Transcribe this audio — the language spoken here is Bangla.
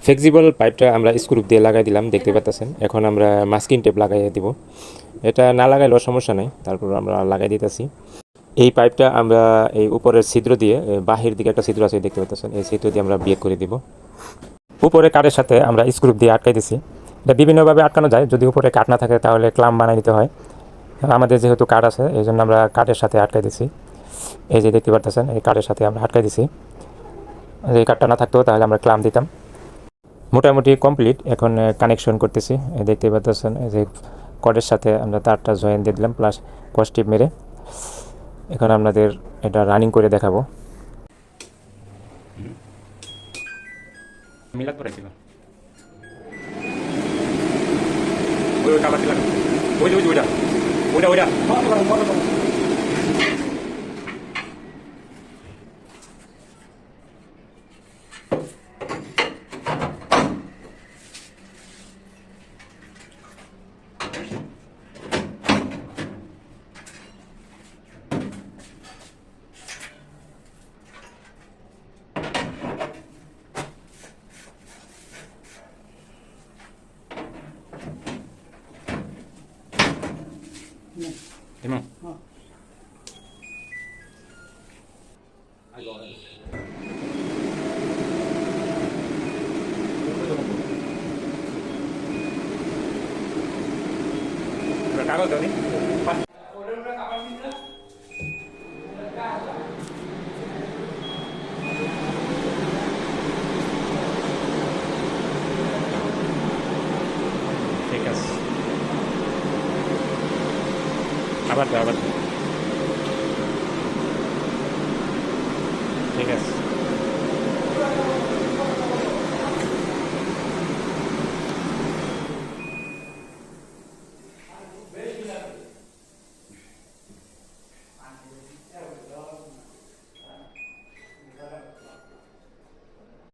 ফ্লেক্সিবল পাইপটা আমরা স্ক্রু দিয়ে লাগাই দিলাম, দেখতে পাচ্ছেন। এখন আমরা মাস্কিং টেপ লাগাই দিব। এটা না লাগাইলেও সমস্যা নেই, তারপর আমরা লাগাই দিতেছি। এই পাইপটা আমরা এই উপরের ছিদ্র দিয়ে, বাহির দিকে একটা ছিদ্র আছে দেখতে পাচ্ছেন, এই ছিদ্র দিয়ে আমরা বিয়ে করে দিব। উপরে কাঠের সাথে আমরা স্ক্রু দিয়ে আটকাই দিছি। এটা বিভিন্নভাবে আটকানো যায়, যদি উপরে কাঠ না থাকে তাহলে ক্লাম বানাই নিতে হয়। আমাদের যেহেতু কাঠ আছে এই জন্য আমরা কাঠের সাথে আটকাই দিছি। এই যে দেখতে পাচ্ছেন, এই কাঠের সাথে আমরা আটকাই দিছি। এই কাঠটা না থাকতো তাহলে আমরা ক্লাম দিতাম। মোটামুটি কমপ্লিট। এখন কানেকশন করতেছি, দেখতে পাচ্ছেন। এই যে কর্ডের সাথে আমরা তারটা জয়েন দিয়ে দিলাম, প্লাস কস টিপ মেরে। এখন আপনাদের এটা রানিং করে দেখাবো। মিলাদ পড়াইছিল ওই কাবার ছিল, ওই ওই ওইটা ওইটা ওইটা Emang? Kagal tadi. Abat, abat.